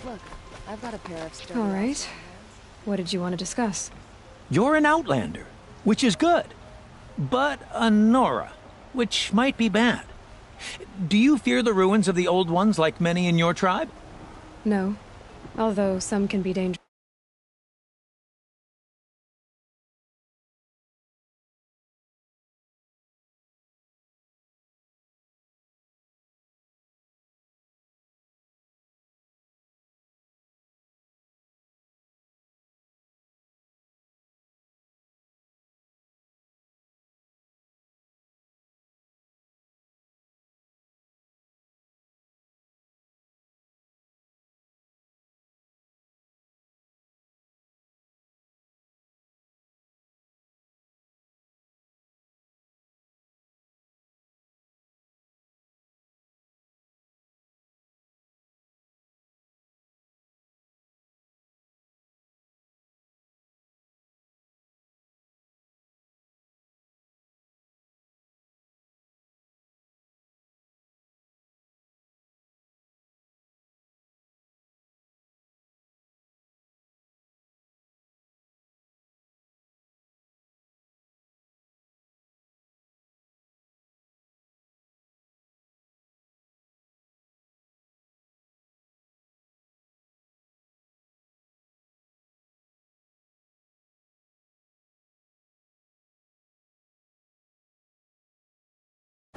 Look, I've got a pair of sturdy. All right. What did you want to discuss? You're an outlander, which is good. But a Nora, which might be bad. Do you fear the ruins of the old ones like many in your tribe? No. Although some can be dangerous.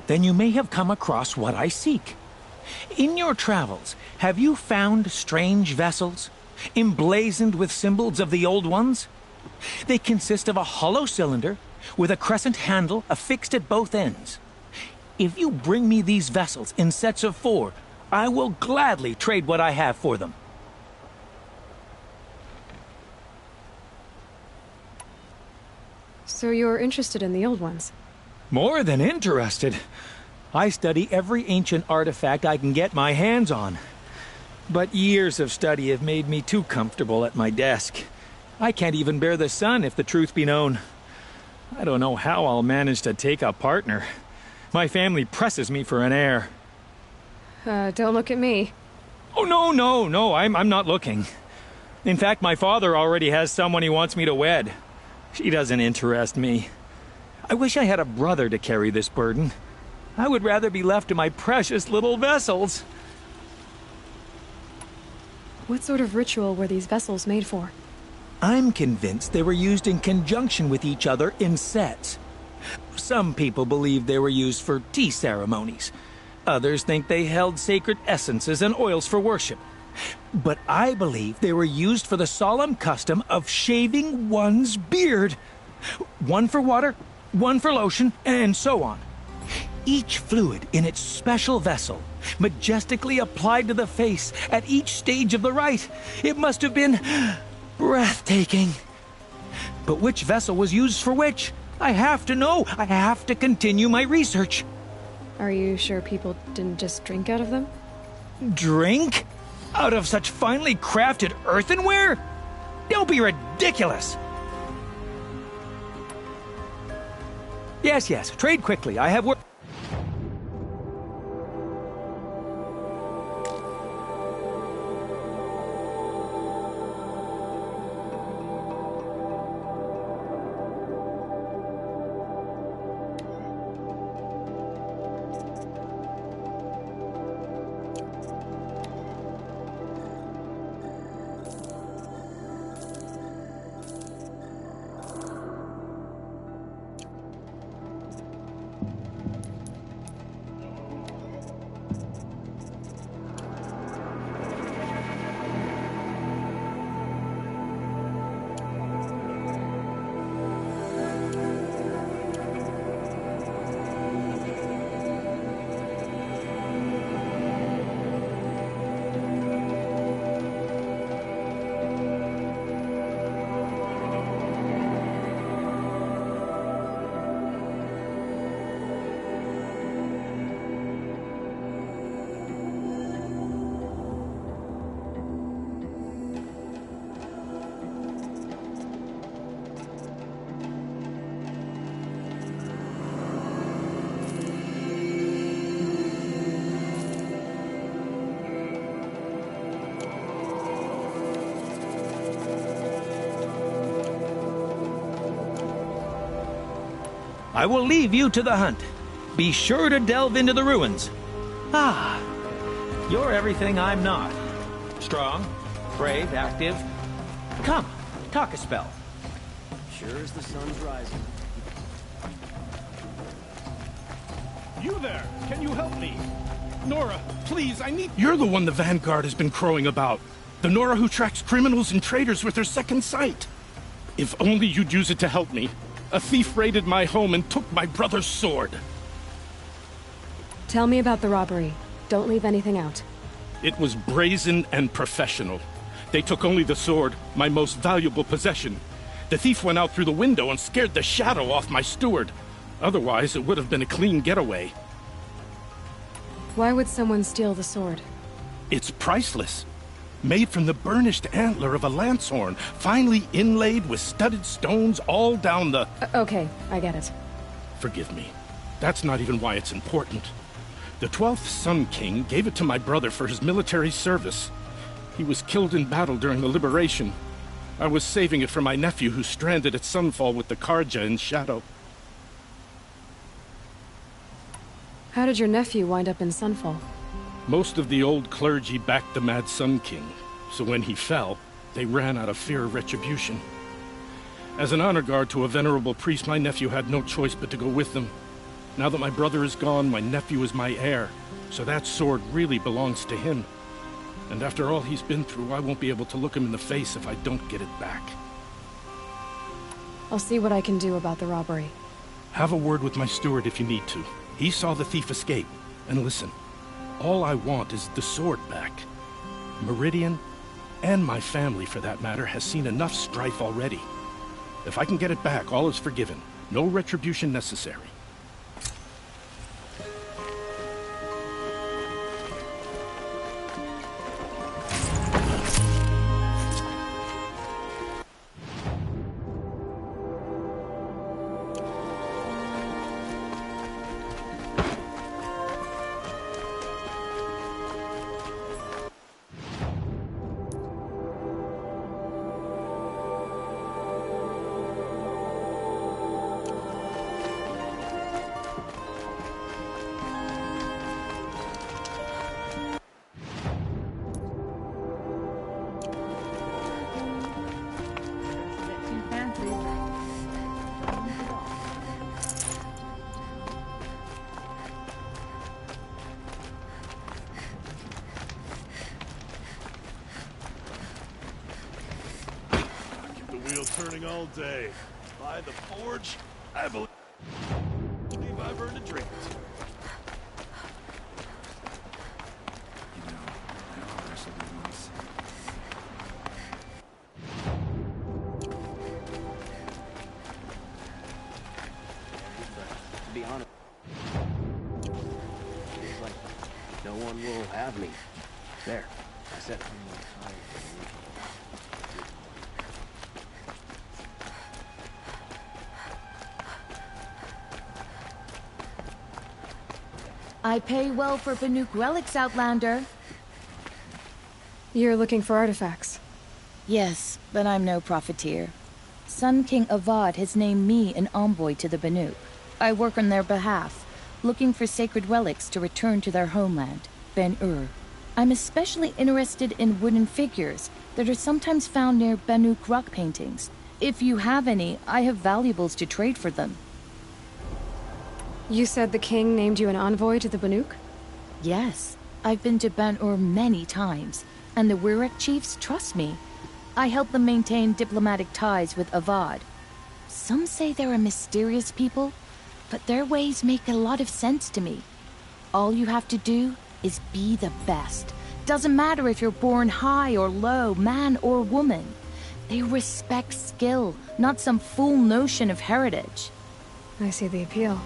Then you may have come across what I seek. In your travels, have you found strange vessels, emblazoned with symbols of the old ones? They consist of a hollow cylinder with a crescent handle affixed at both ends. If you bring me these vessels in sets of 4, I will gladly trade what I have for them. So you're interested in the old ones? More than interested. I study every ancient artifact I can get my hands on. But years of study have made me too comfortable at my desk. I can't even bear the sun, if the truth be known. I don't know how I'll manage to take a partner. My family presses me for an heir. Don't look at me. Oh, no, I'm not looking. In fact, my father already has someone he wants me to wed. She doesn't interest me. I wish I had a brother to carry this burden. I would rather be left to my precious little vessels. What sort of ritual were these vessels made for? I'm convinced they were used in conjunction with each other in sets. Some people believe they were used for tea ceremonies. Others think they held sacred essences and oils for worship. But I believe they were used for the solemn custom of shaving one's beard. One for water, one for lotion, and so on. Each fluid in its special vessel, majestically applied to the face at each stage of the rite. It must have been breathtaking. But which vessel was used for which? I have to know. I have to continue my research. Are you sure people didn't just drink out of them? Drink? Out of such finely crafted earthenware? Don't be ridiculous. Yes, trade quickly. I have work. I will leave you to the hunt. Be sure to delve into the ruins. Ah, you're everything I'm not. Strong, brave, active. Come, talk a spell. Sure as the sun's rising. You there! Can you help me? Nora, please, I need... You're the one the Vanguard has been crowing about. The Nora who tracks criminals and traitors with her second sight. If only you'd use it to help me. A thief raided my home and took my brother's sword. Tell me about the robbery. Don't leave anything out. It was brazen and professional. They took only the sword, my most valuable possession. The thief went out through the window and scared the shadow off my steward. Otherwise, it would have been a clean getaway. Why would someone steal the sword? It's priceless. Made from the burnished antler of a lancehorn, finely inlaid with studded stones all down the... Okay, I get it. Forgive me. That's not even why it's important. The 12th Sun King gave it to my brother for his military service. He was killed in battle during the liberation. I was saving it for my nephew who's stranded at Sunfall with the Karja in Shadow. How did your nephew wind up in Sunfall? Most of the old clergy backed the Mad Sun King, so when he fell, they ran out of fear of retribution. As an honor guard to a venerable priest, my nephew had no choice but to go with them. Now that my brother is gone, my nephew is my heir, so that sword really belongs to him. And after all he's been through, I won't be able to look him in the face if I don't get it back. I'll see what I can do about the robbery. Have a word with my steward if you need to. He saw the thief escape. And listen, all I want is the sword back. Meridian, and my family for that matter, has seen enough strife already. If I can get it back, all is forgiven. No retribution necessary. Turning all day. By the forge, I believe I've earned a drink. You know, I always should be nice. To be honest, it's like no one will have me. There, I said it. I pay well for Banuk relics, Outlander. You're looking for artifacts. Yes, but I'm no profiteer. Sun King Avad has named me an envoy to the Banuk. I work on their behalf, looking for sacred relics to return to their homeland, Ben-Ur. I'm especially interested in wooden figures that are sometimes found near Banuk rock paintings. If you have any, I have valuables to trade for them. You said the king named you an envoy to the Banuk? Yes, I've been to Ben-Ur many times, and the Wirek chiefs trust me. I help them maintain diplomatic ties with Avad. Some say they're a mysterious people, but their ways make a lot of sense to me. All you have to do is be the best. Doesn't matter if you're born high or low, man or woman. They respect skill, not some fool notion of heritage. I see the appeal.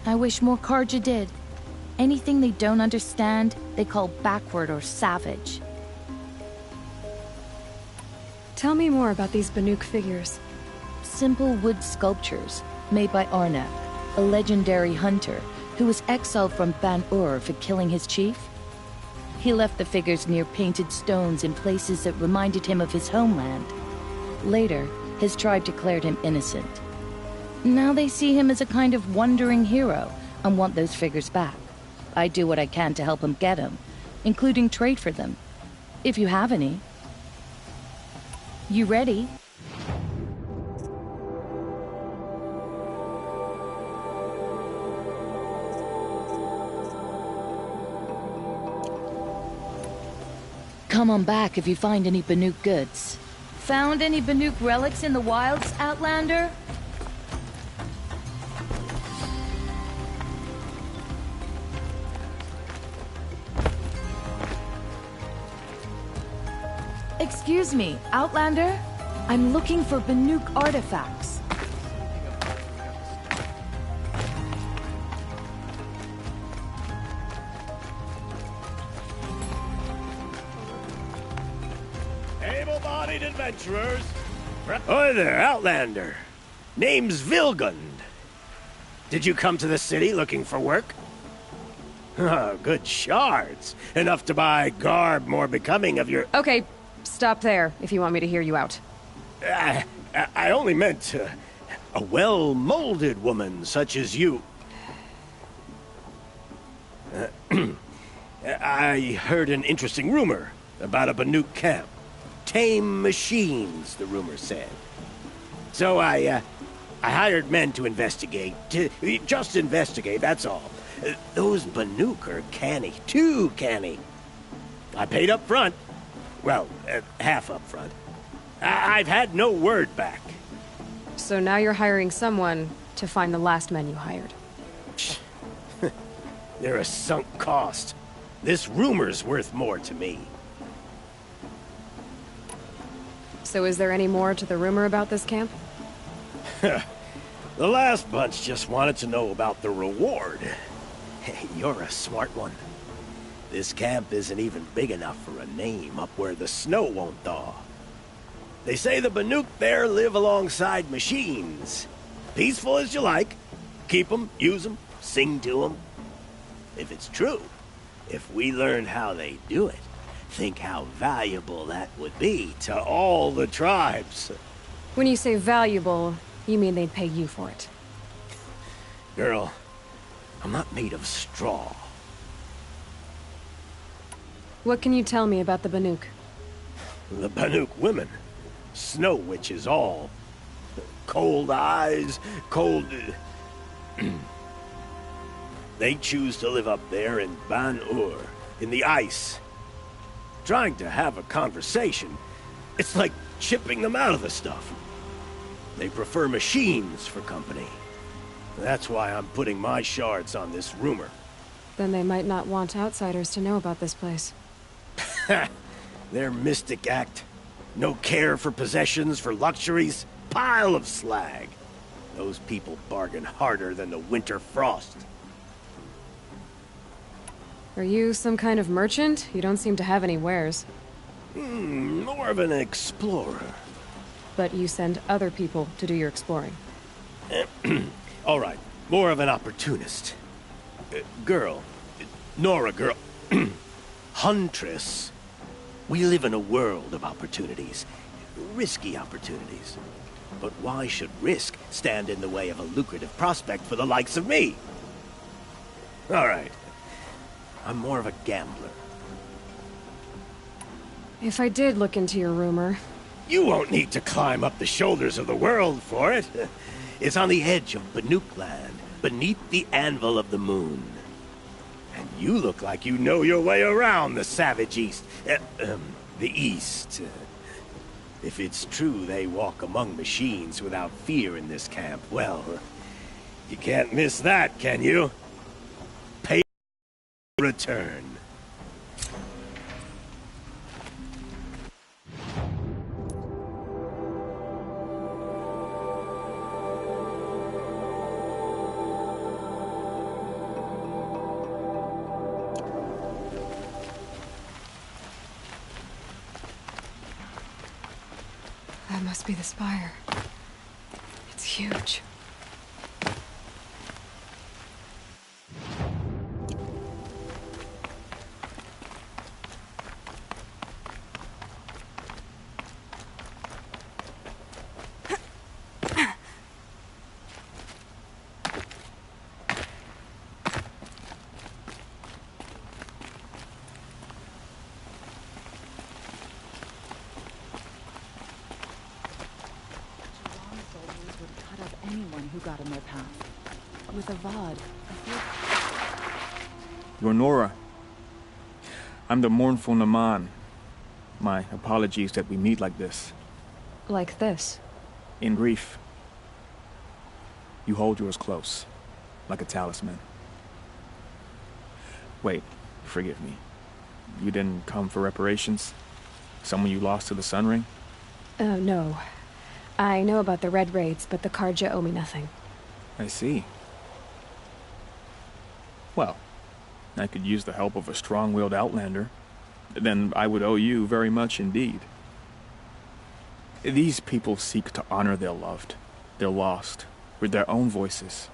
I wish more Karja did. Anything they don't understand, they call backward or savage. Tell me more about these Banuk figures. Simple wood sculptures made by Arnak, a legendary hunter who was exiled from Ban-Ur for killing his chief. He left the figures near painted stones in places that reminded him of his homeland. Later, his tribe declared him innocent. Now they see him as a kind of wandering hero and want those figures back. I do what I can to help him get them, including trade for them, if you have any. You ready? Come on back if you find any Banuk goods. Found any Banuk relics in the wilds, Outlander? Excuse me, Outlander? I'm looking for Banuk artifacts. Able-bodied adventurers. Oi there, Outlander. Name's Vilgund. Did you come to the city looking for work? Oh, good shards. Enough to buy garb more becoming of your... Okay, stop there if you want me to hear you out. I only meant a well-molded woman such as you. I heard an interesting rumor about a Banuk camp. Tame machines, the rumor said. So I hired men to investigate. Just investigate, that's all. Those Banuk are canny, too canny. I paid up front. Well, half up front. I've had no word back. So now you're hiring someone to find the last men you hired. They're a sunk cost. This rumor's worth more to me. So is there any more to the rumor about this camp? The last bunch just wanted to know about the reward. Hey, you're a smart one. This camp isn't even big enough for a name up where the snow won't thaw. They say the Banuk there live alongside machines. Peaceful as you like. Keep them, use them, sing to them. If it's true, if we learned how they do it, think how valuable that would be to all the tribes. When you say valuable, you mean they'd pay you for it. Girl, I'm not made of straw. What can you tell me about the Banuk? The Banuk women. Snow witches all. Cold eyes, cold... They choose to live up there in Ban-Ur, in the ice. Trying to have a conversation, it's like chipping them out of the stuff. They prefer machines for company. That's why I'm putting my shards on this rumor. Then they might not want outsiders to know about this place. Their mystic act. No care for possessions, for luxuries. Pile of slag. Those people bargain harder than the winter frost. Are you some kind of merchant? You don't seem to have any wares. More of an explorer. But you send other people to do your exploring. All right, more of an opportunist. Girl. Nora girl. Huntress. We live in a world of opportunities. Risky opportunities. But why should risk stand in the way of a lucrative prospect for the likes of me? All right. I'm more of a gambler. If I did look into your rumor... You won't need to climb up the shoulders of the world for it. It's on the edge of Banuk land, beneath the anvil of the moon. And you look like you know your way around the savage east. The east. If it's true they walk among machines without fear in this camp, well, you can't miss that, can you? Pay return. That must be the spire. It's huge. got in their path. With Avad, I feel... You're Nora. I'm the mournful Naman. My apologies that we meet like this. Like this. In grief. You hold yours close, like a talisman. Wait, forgive me. You didn't come for reparations? Someone you lost to the Sun Ring? No. I know about the Red Raids, but the Karja owe me nothing. I see. Well, I could use the help of a strong-willed outlander. Then I would owe you very much indeed. These people seek to honor their loved, their lost, with their own voices,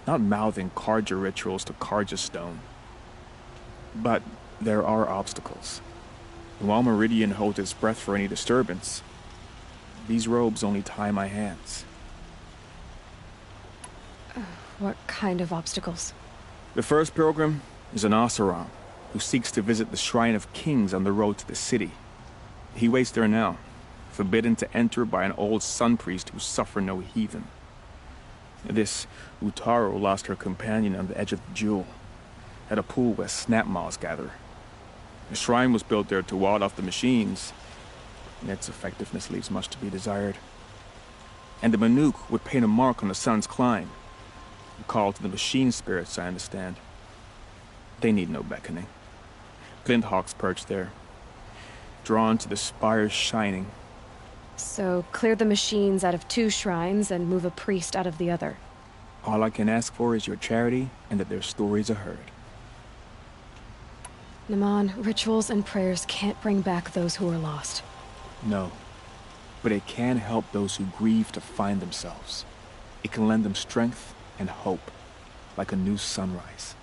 not mouthing Karja rituals to Karja stone. But there are obstacles. While Meridian holds its breath for any disturbance, these robes only tie my hands. What kind of obstacles? The first pilgrim is an Oseram, who seeks to visit the Shrine of Kings on the road to the city. He waits there now, forbidden to enter by an old sun priest who suffer no heathen. This Utaro lost her companion on the edge of the Jewel, at a pool where snap moths gather. The shrine was built there to ward off the machines, and its effectiveness leaves much to be desired. And the Manuk would paint a mark on the sun's climb, a call to the machine spirits, I understand. They need no beckoning. Glint hawks perch there, drawn to the spire's shining. So, clear the machines out of 2 shrines and move a priest out of the other. All I can ask for is your charity and that their stories are heard. Naman, rituals and prayers can't bring back those who are lost. No, but it can help those who grieve to find themselves. It can lend them strength and hope, like a new sunrise.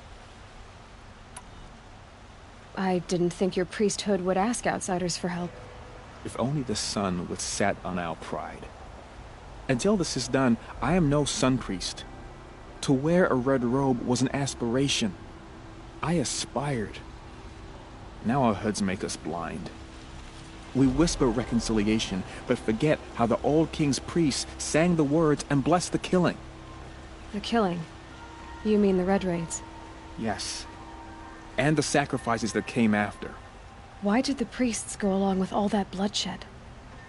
I didn't think your priesthood would ask outsiders for help. If only the sun would set on our pride. Until this is done, I am no sun priest. To wear a red robe was an aspiration. I aspired. Now our hoods make us blind. We whisper reconciliation, but forget how the old king's priests sang the words and blessed the killing. The killing? You mean the Red Raids? Yes. And the sacrifices that came after. Why did the priests go along with all that bloodshed?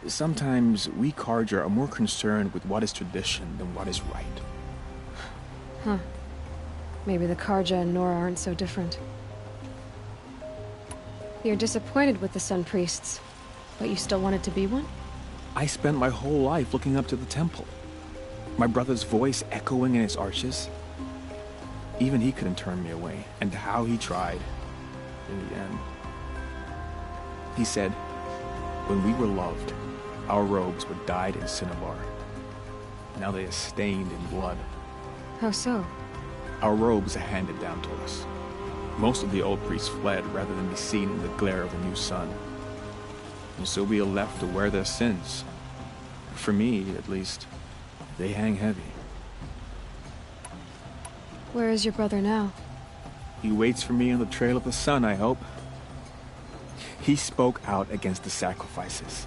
Sometimes we Karja are more concerned with what is tradition than what is right. Huh. Maybe the Karja and Nora aren't so different. You're disappointed with the Sun Priests, but you still wanted to be one? I spent my whole life looking up to the temple. My brother's voice echoing in its arches. Even he couldn't turn me away, and how he tried. In the end. He said, when we were loved, our robes were dyed in cinnabar. Now they are stained in blood. How so? Our robes are handed down to us. Most of the old priests fled rather than be seen in the glare of the new sun. And so we are left to wear their sins. For me, at least, they hang heavy. Where is your brother now? He waits for me on the trail of the sun, I hope. He spoke out against the sacrifices.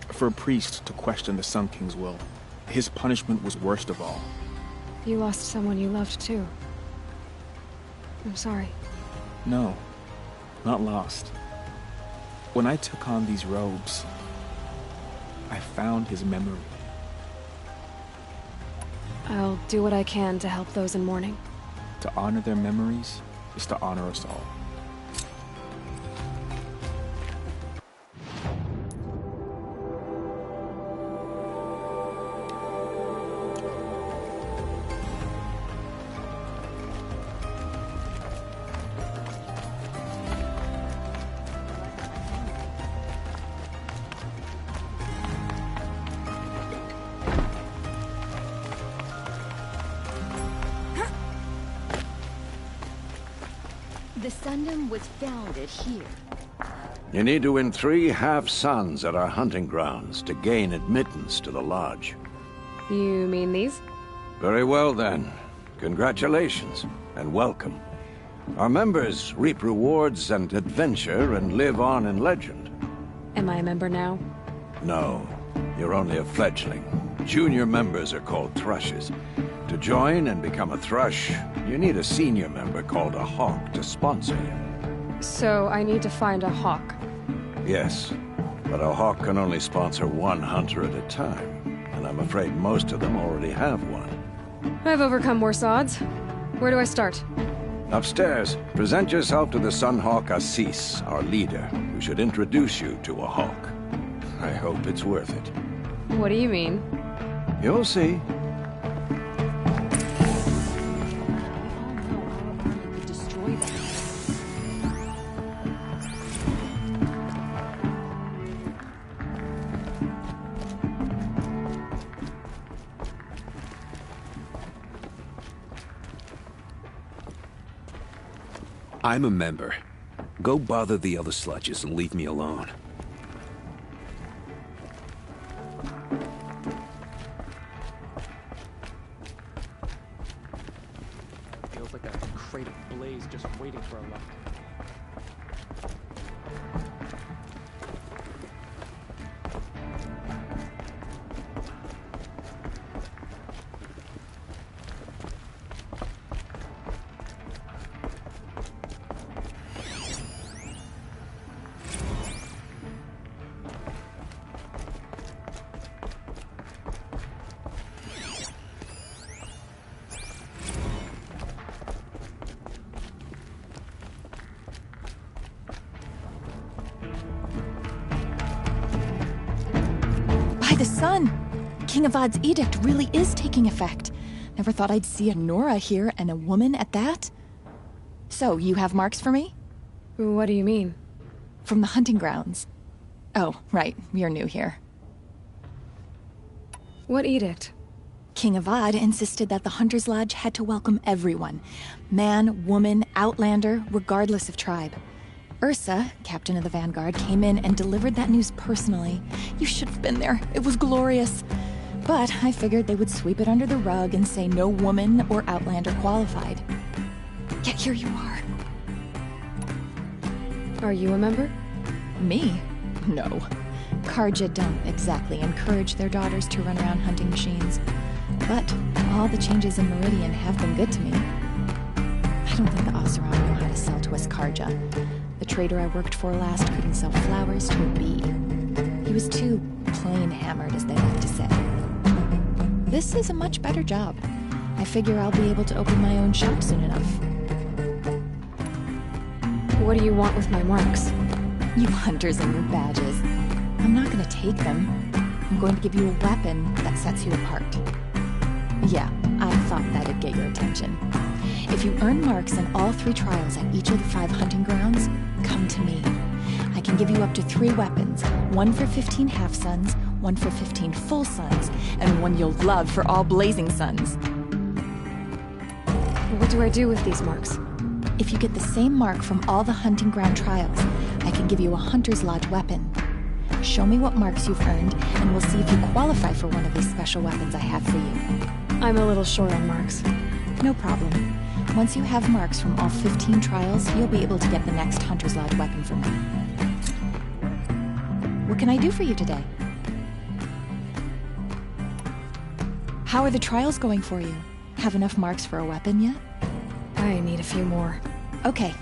For a priest to question the Sun King's will, his punishment was worst of all. You lost someone you loved too. I'm sorry. No, not lost. When I took on these robes, I found his memory. I'll do what I can to help those in mourning. To honor their memories is to honor us all. The Sundom was founded here. You need to win 3 half-suns at our hunting grounds to gain admittance to the lodge. You mean these? Very well then. Congratulations, and welcome. Our members reap rewards and adventure and live on in legend. Am I a member now? No, You're only a fledgling. Junior members are called thrushes. To join and become a thrush, you need a senior member called a hawk to sponsor you. So I need to find a hawk. Yes, but a hawk can only sponsor one hunter at a time, and I'm afraid most of them already have one. I've overcome worse odds. Where do I start? Upstairs, present yourself to the Sunhawk Assis, our leader, who should introduce you to a hawk. I hope it's worth it. What do you mean? You'll see. I'm a member. Go bother the other sludges and leave me alone. Feels like a crate of blaze just waiting for a left. The sun! King Avad's edict really is taking effect. Never thought I'd see a Nora here, and a woman at that. So, you have marks for me? What do you mean? From the hunting grounds. Oh, right, you're new here. What edict? King Avad insisted that the Hunter's Lodge had to welcome everyone. Man, woman, outlander, regardless of tribe. Ursa, captain of the Vanguard, came in and delivered that news personally. You should have been there. It was glorious. But I figured they would sweep it under the rug and say no woman or outlander qualified. Yet here you are. Are you a member? Me? No. Karja don't exactly encourage their daughters to run around hunting machines. But all the changes in Meridian have been good to me. I don't think the Oseram know how to sell to us Karja. The trader I worked for last couldn't sell flowers to a bee. He was too plain hammered, as they like to say. This is a much better job. I figure I'll be able to open my own shop soon enough. What do you want with my marks? You hunters and your badges. I'm not gonna take them. I'm going to give you a weapon that sets you apart. Yeah, I thought that'd get your attention. If you earn marks in all 3 trials at each of the 5 hunting grounds, come to me. I can give you up to 3 weapons, one for 15 half-suns, one for 15 full suns, and one you'll love for all blazing suns. What do I do with these marks? If you get the same mark from all the hunting ground trials, I can give you a Hunter's Lodge weapon. Show me what marks you've earned, and we'll see if you qualify for one of these special weapons I have for you. I'm a little short on marks. No problem. Once you have marks from all 15 trials, you'll be able to get the next Hunter's Lodge weapon from me. What can I do for you today? How are the trials going for you? Have enough marks for a weapon yet? I need a few more. Okay.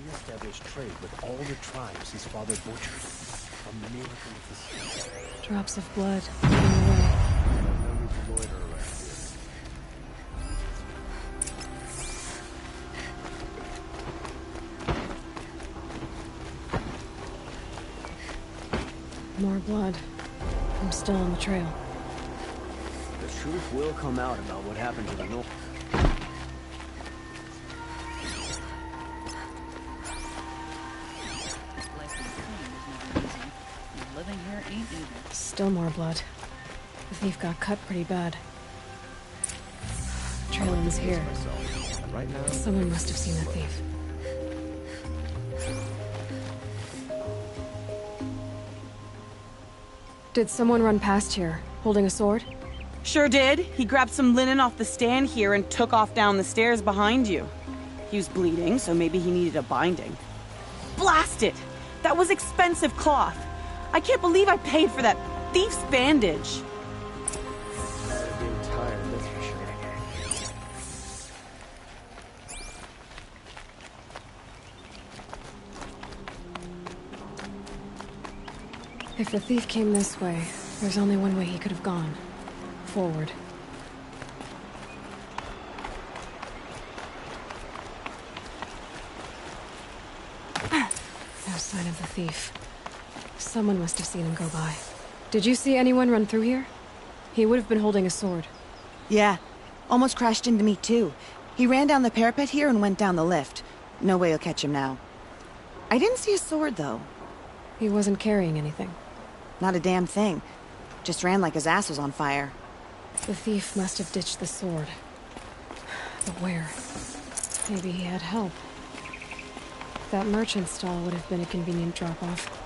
re-established trade with all the tribes his father butchered. A miracle of the sea. Drops of blood leading the way. No need to loiter around here. More blood. I'm still on the trail. The truth will come out about what happened to the North. Living here ain't either. Still more blood. The thief got cut pretty bad. Trail ends here. Right now, Someone must have seen the thief. Did someone run past here, holding a sword? Sure did. He grabbed some linen off the stand here and took off down the stairs behind you. He was bleeding, so maybe he needed a binding. Blast it! That was expensive cloth. I can't believe I paid for that thief's bandage. being tired, that's for sure. If the thief came this way, there's only one way he could have gone. Forward. No sign of the thief. Someone must have seen him go by. Did you see anyone run through here? He would have been holding a sword. Yeah, almost crashed into me too. He ran down the parapet here and went down the lift. No way you'll catch him now. I didn't see a sword though. He wasn't carrying anything. Not a damn thing. Just ran like his ass was on fire. The thief must have ditched the sword. But where? Maybe he had help. That merchant stall would have been a convenient drop-off.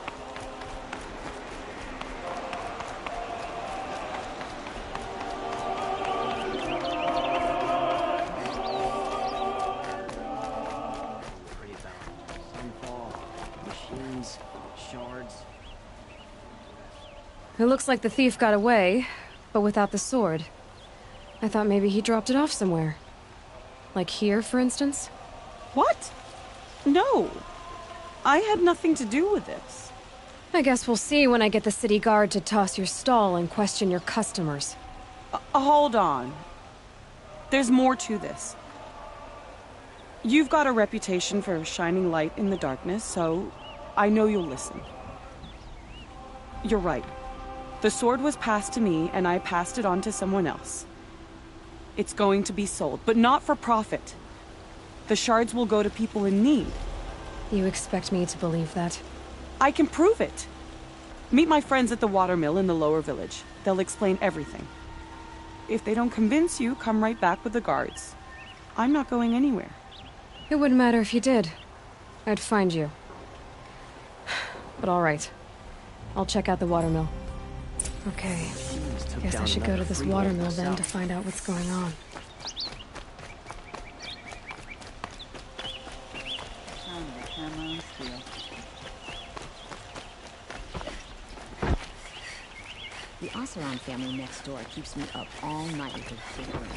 Pretty balanced. Sunfall, machines, shards. It looks like the thief got away, but without the sword. I thought maybe he dropped it off somewhere. Like here, for instance? What? No. I had nothing to do with this. I guess we'll see when I get the city guard to toss your stall and question your customers. Hold on. There's more to this. You've got a reputation for shining light in the darkness, so I know you'll listen. You're right. The sword was passed to me, and I passed it on to someone else. It's going to be sold, but not for profit. The shards will go to people in need. You expect me to believe that? I can prove it. Meet my friends at the watermill in the lower village. They'll explain everything. If they don't convince you, come right back with the guards. I'm not going anywhere. It wouldn't matter if you did. I'd find you. But all right. I'll check out the watermill. Okay. Guess I should go to this watermill then to find out what's going on. The Oseram family next door keeps me up all night with their figuring.